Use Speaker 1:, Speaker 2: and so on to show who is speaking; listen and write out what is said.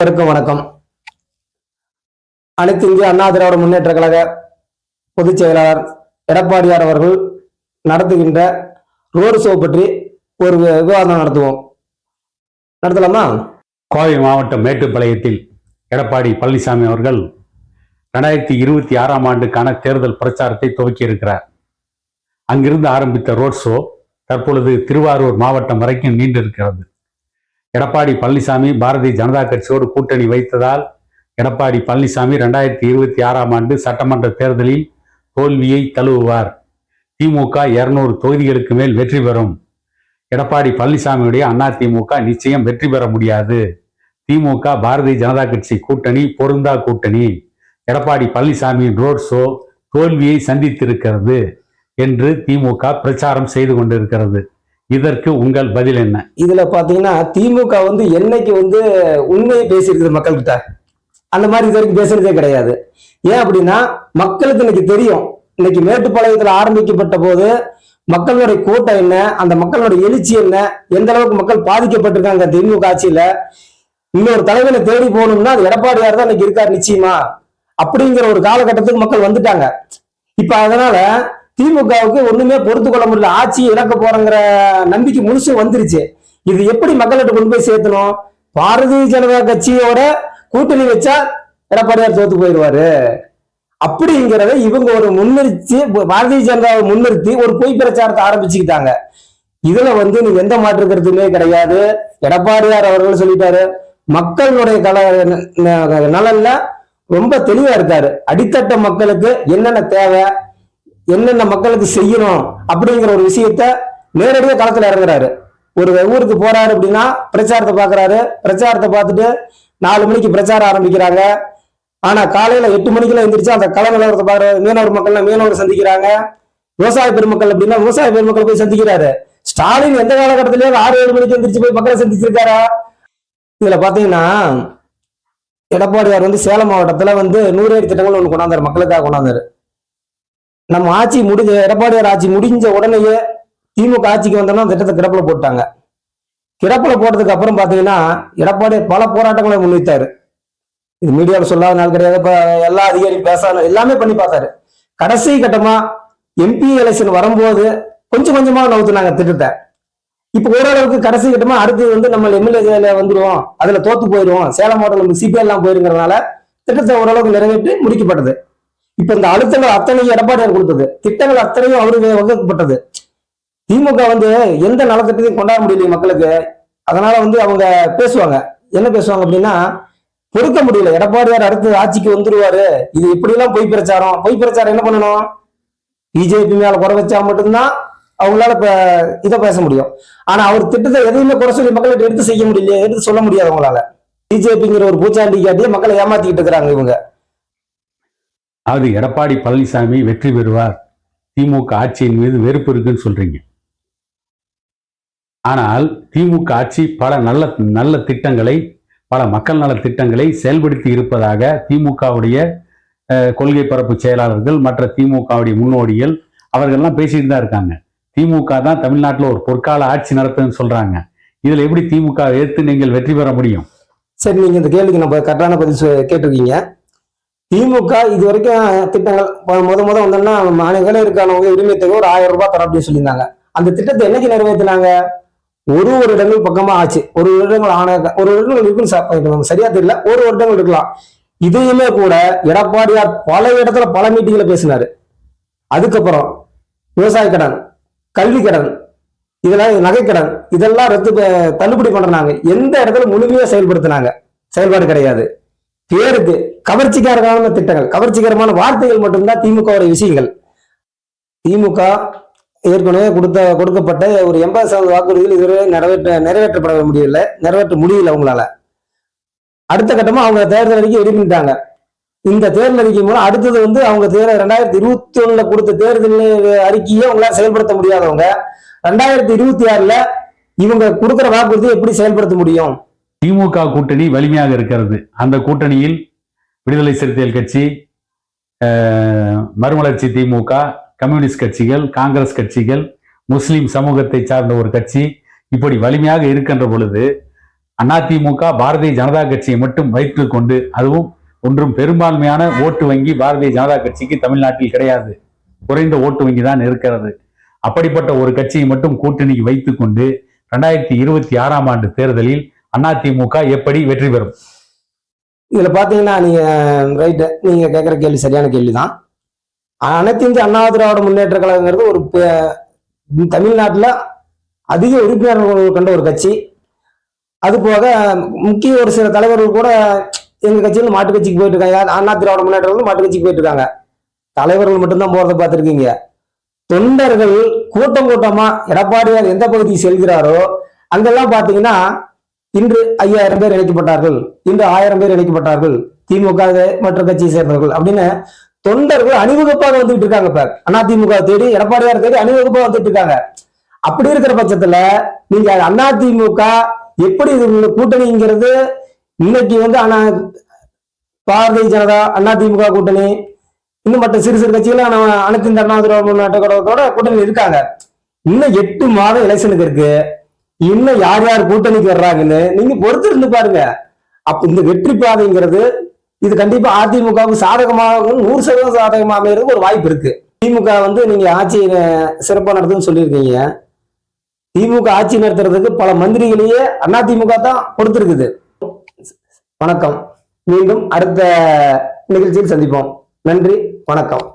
Speaker 1: வணக்கம். அனைத்து இந்திய அண்ணா திராவிட முன்னேற்ற கழக பொதுச் செயலாளர் எடப்பாடியார் அவர்கள் நடத்துகின்ற ரோடு ஷோ பற்றி ஒரு விவாதம் நடத்தலாமா?
Speaker 2: கோவை மாவட்டம் மேட்டுப்பாளையத்தில் எடப்பாடி பழனிசாமி அவர்கள் 2026ஆம் ஆண்டுக்கான தேர்தல் பிரச்சாரத்தை துவக்கியிருக்கிறார். அங்கிருந்து ஆரம்பித்த ரோட் ஷோ தற்பொழுது திருவாரூர் மாவட்டம் வரைக்கும் நீண்டிருக்கிறது. எடப்பாடி பழனிசாமி பாரதிய ஜனதா கட்சியோடு கூட்டணி வைத்ததால் எடப்பாடி பழனிசாமி 2026ஆம் ஆண்டு சட்டமன்ற தேர்தலில் தோல்வியை தழுவுவார். திமுக 200 தொகுதிகளுக்கு மேல் வெற்றி பெறும். எடப்பாடி பழனிசாமியுடைய அதிமுக நிச்சயம் வெற்றி பெற முடியாது. திமுக பாரதிய ஜனதா கட்சி கூட்டணி பொருந்தா கூட்டணி. எடப்பாடி பழனிசாமியின் ரோட் ஷோ தோல்வியை சந்தித்திருக்கிறது என்று திமுக பிரச்சாரம் செய்து கொண்டிருக்கிறது. இதற்கு உங்கள் பதில் என்ன?
Speaker 1: இதுல பாத்தீங்கன்னா திமுக என்னைக்கு உண்மையை பேசியிருக்குது மக்கள்கிட்ட, அந்த மாதிரி இது வரைக்கும் பேசுறதே கிடையாது. ஏன் அப்படின்னா மக்களுக்கு இன்னைக்கு தெரியும். இன்னைக்கு மேட்டுப்பாளையத்துல ஆரம்பிக்கப்பட்ட போது மக்களுடைய கூட்டம் என்ன, அந்த மக்களுடைய எழுச்சி என்ன, எந்த அளவுக்கு மக்கள் பாதிக்கப்பட்டிருக்காங்க திமுக ஆட்சியில. இன்னொரு தலைவனை தேடி போகணும்னா அது எடப்பாடியார் தான் இன்னைக்கு இருக்காரு நிச்சயமா, அப்படிங்கிற ஒரு காலகட்டத்துக்கு மக்கள் வந்துட்டாங்க. இப்ப அதனால திமுகவுக்கு ஒண்ணுமே பொறுத்து கொள்ள முடியல. ஆட்சி இழக்க போறங்கிற நம்பிக்கை முழுசும் வந்துருச்சு. இது எப்படி மக்கள்கிட்ட கொண்டு போய் சேர்த்தணும்? பாரதிய ஜனதா கட்சியோட கூட்டணி வச்சா எடப்பாடியார் தோத்து போயிடுவாரு அப்படிங்கிறத இவங்க ஒரு முன்னிறுத்தி, பாரதிய ஜனதாவை முன்னிறுத்தி ஒரு பொய் பிரச்சாரத்தை ஆரம்பிச்சுக்கிட்டாங்க. இதுல நீங்க எந்த மாற்று கருத்துமே கிடையாது. எடப்பாடியார் அவர்கள் சொல்லிட்டாரு, மக்களுடைய நலன்ல ரொம்ப தெளிவா இருக்காரு. அடித்தட்ட மக்களுக்கு என்னென்ன தேவை, என்னென்ன மக்களுக்கு செய்யணும் அப்படிங்கிற ஒரு விஷயத்த நேரடியாக களத்துல இறங்குறாரு. ஒரு ஊருக்கு போறாரு அப்படின்னா பிரச்சாரத்தை பாக்குறாரு. பிரச்சாரத்தை பார்த்துட்டு 4 மணிக்கு பிரச்சாரம் ஆரம்பிக்கிறாங்க. ஆனா காலையில 8 மணிக்குள்ள எந்திரிச்சு அந்த கள நிலவரத்தை பாக்குறாரு. மீனவர் மக்கள்லாம் மீனவர் சந்திக்கிறாங்க. விவசாய பெருமக்கள் அப்படின்னா விவசாய பெருமக்கள் போய் சந்திக்கிறாரு. ஸ்டாலின் எந்த காலகட்டத்திலேயே 6-7 மணிக்கு எந்திரிச்சு போய் மக்களை சந்திச்சிருக்காரா? இதுல பாத்தீங்கன்னா எடப்பாடியார் சேலம் மாவட்டத்துல 100 ஏரி திட்டங்கள் ஒண்ணு கொண்டாந்தாரு, மக்களுக்காக கொண்டாந்தாரு. நம்ம ஆட்சி எடப்பாடியார் ஆட்சி முடிஞ்ச உடனேயே திமுக ஆட்சிக்கு வந்தோம்னா திட்டத்தை கிடப்புல போட்டாங்க. கிடப்புல போட்டதுக்கு அப்புறம் பாத்தீங்கன்னா எடப்பாடியார் பல போராட்டங்களை முன்வைத்தாரு. இது மீடியாவில் சொல்லாத நாள் கிடையாது. இப்ப எல்லா அதிகாரியும் பேசாத எல்லாமே பண்ணி பார்த்தாரு. கடைசி கட்டமா எம்பி எலெக்ஷன் வரும்போது கொஞ்சம் கொஞ்சமா நவுத்துனாங்க திட்டத்தை. இப்ப ஓரளவுக்கு கடைசி கட்டமா அடுத்து நம்ம எம்எல்ஏ வந்துடுவோம், அதுல தோத்து போயிடுவோம், சேலம் மாவட்டம் நமக்கு சிபிஐ எல்லாம் போயிருங்கிறதுனால திட்டத்தை ஓரளவுக்கு நிறைவேற்றி முடிக்கப்பட்டது. இப்ப இந்த அழுத்தங்கள் அத்தனையும் எடப்பாடியார் கொடுத்தது, திட்டங்கள் அத்தனையும் அவருக்கு வகுக்கப்பட்டது. திமுக எந்த நலத்திட்டத்தையும் கொண்டாட முடியல மக்களுக்கு. அதனால அவங்க பேசுவாங்க. என்ன பேசுவாங்க அப்படின்னா, பொறுக்க முடியல, எடப்பாடியார் அடுத்து ஆட்சிக்கு வந்துருவாரு, இது இப்படி எல்லாம் பொய் பிரச்சாரம். பொய் பிரச்சாரம் என்ன பண்ணணும்? பிஜேபி மேல குறை வச்சா மட்டும்தான் அவங்களால இப்ப இதை பேச முடியும். ஆனா அவர் திட்டத்தை எதையுமே குறை சொல்லி மக்கள்கிட்ட எடுத்து செய்ய முடியல, எடுத்து சொல்ல முடியாது அவங்களால. பிஜேபிங்கிற ஒரு பூச்சாண்டி காட்டியே மக்களை ஏமாத்திக்கிட்டு இருக்கிறாங்க இவங்க.
Speaker 2: அது எடப்பாடி பழனிசாமி வெற்றி பெறுவார், திமுக ஆட்சியின் மீது வெறுப்பு இருக்குன்னு சொல்றீங்க. ஆனால் திமுக ஆட்சி பல நல்ல திட்டங்களை, பல மக்கள் நல திட்டங்களை செயல்படுத்தி இருப்பதாக திமுகவுடைய கொள்கை பரப்பு செயலாளர்கள், மற்ற திமுகவுடைய முன்னோடிகள் அவர்கள்லாம் பேசிட்டு தான் இருக்காங்க. திமுக தான் தமிழ்நாட்டில் ஒரு பொற்கால ஆட்சி நடத்துன்னு சொல்றாங்க. இதுல எப்படி திமுக எதிர்த்து நீங்கள் வெற்றி பெற முடியும்?
Speaker 1: சரி, நீங்க இந்த கேள்விக்கு நம்ம கரெக்டான பதில் கேட்டிருக்கீங்க. திமுக இது வரைக்கும் திட்டங்கள் முத வந்தோம்னா மாநில இருக்கானவங்க உரிமை தொகை ஒரு 1000 ரூபாய் தரோம் அப்படின்னு சொல்லியிருந்தாங்க. அந்த திட்டத்தை என்னைக்கு நிறைவேற்றினாங்க? ஒரு இடங்கள் பக்கமா ஆச்சு. ஒரு இடங்கள் ஒரு இடங்கள் இருக்குன்னு சரியா தெரியல, ஒரு வருடங்கள் இருக்கலாம். இதையுமே கூட எடப்பாடியார் பல இடத்துல பல மீட்டிங்ல பேசினாரு. அதுக்கப்புறம் விவசாய கடன், கல்வி கடன், இதெல்லாம் நகைக்கடன், இதெல்லாம் தள்ளுபடி பண்றாங்க. எந்த இடத்துல முழுமையா செயல்படுத்தினாங்க? செயல்பாடு கிடையாது. பேருக்கு கவர்ச்சிகரமான திட்டங்கள், கவர்ச்சிகரமான வார்த்தைகள் மட்டும்தான் திமுக விஷயங்கள். திமுக ஏற்கனவே கொடுக்கப்பட்ட ஒரு 80% வாக்குறுதிகள் இதுவரை நிறைவேற்ற முடியல அவங்களால. அடுத்த கட்டமா அவங்க தேர்தல் அறிக்கை ரெடி பண்ணிட்டாங்க. இந்த தேர்தல் அறிக்கை மூலம் அடுத்தது அவங்க 2021 கொடுத்த தேர்தல் அறிக்கையை அவங்களால செயல்படுத்த முடியாதவங்க 2026ல இவங்க கொடுக்கிற வாக்குறுதியை எப்படி செயல்படுத்த முடியும்?
Speaker 2: திமுக கூட்டணி வலிமையாக இருக்கிறது. அந்த கூட்டணியில் விடுதலை சிறுத்தைகள் கட்சி, மறுமலர்ச்சி திமுக, கம்யூனிஸ்ட் கட்சிகள், காங்கிரஸ் கட்சிகள், முஸ்லிம் சமூகத்தை சார்ந்த ஒரு கட்சி, இப்படி வலிமையாக இருக்கின்ற பொழுது அதிமுக பாரதிய ஜனதா கட்சியை மட்டும் வைத்துக் கொண்டு, அதுவும் ஒன்றும் பெரும்பான்மையான ஓட்டு வங்கி பாரதிய ஜனதா கட்சிக்கு தமிழ்நாட்டில் கிடையாது, குறைந்த ஓட்டு வங்கி தான் இருக்கிறது. அப்படிப்பட்ட ஒரு கட்சியை மட்டும் கூட்டணிக்கு வைத்துக் கொண்டு 2026ஆம் ஆண்டு தேர்தலில் அதிமுக எப்படி வெற்றி பெறும்?
Speaker 1: இதுல பாத்தீங்கன்னா நீங்க ரைட்டு, நீங்க கேட்கிற கேள்வி சரியான கேள்விதான். அனைத்து இந்திய அண்ணா திராவிட முன்னேற்ற கழகங்கிறது ஒரு தமிழ்நாட்டுல அதிக உறுப்பினர்கள் கொண்ட ஒரு கட்சி. அது போக முக்கிய ஒரு சில தலைவர்கள் கூட எங்க கட்சியில மாட்டு கட்சிக்கு போயிட்டு இருக்காங்க. அண்ணா திராவிட முன்னேற்ற மாட்டு கட்சிக்கு போயிட்டு இருக்காங்க. தலைவர்கள் மட்டும்தான் போறதை பார்த்திருக்கீங்க. தொண்டர்கள் கூட்டம் கூட்டமா எடப்பாடியார் எந்த பகுதிக்கு செல்கிறாரோ அங்கெல்லாம் பாத்தீங்கன்னா இன்று 5000 பேர் இணைக்கப்பட்டார்கள், இன்று 1000 பேர் இணைக்கப்பட்டார்கள், திமுக மற்ற கட்சியை சேர்ந்தவர்கள் அப்படின்னு தொண்டர்கள் அணிவகுப்பாக வந்துட்டு இருக்காங்க. இப்ப அதிமுக தேடி எடப்பாடியார் தேடி அணிவகுப்பாக வந்துட்டு இருக்காங்க. அப்படி இருக்கிற பட்சத்துல நீங்க அதிமுக எப்படி கூட்டணிங்கிறது இன்னைக்கு வந்து பாரதிய ஜனதா அதிமுக கூட்டணி, இன்னும் மற்ற சிறு சிறு கட்சிகளும் அனைத்து இந்த அண்ணா திராவிட முன்னேற்ற கழகத்தோட கூட்டணி இருக்காங்க. இன்னும் 8 மாதம் எலெக்ஷனுக்கு இருக்கு. இன்னும் யார் யார் கூட்டணிக்கு வர்றாங்கன்னு நீங்க பொறுத்து இருந்து பாருங்க. அப்ப இந்த வெற்றி பாதைங்கிறது இது கண்டிப்பா அதிமுகவுக்கு சாதகமாக 100% சாதகமாக அமைகிறது ஒரு வாய்ப்பு இருக்கு. திமுக வந்து நீங்க ஆட்சி சிறப்பா நடத்துன்னு சொல்லியிருக்கீங்க. திமுக ஆட்சி நடத்துறதுக்கு பல மந்திரிகளையே அதிமுக தான் கொடுத்திருக்குது. வணக்கம். மீண்டும் அடுத்த நிகழ்ச்சியில் சந்திப்போம். நன்றி, வணக்கம்.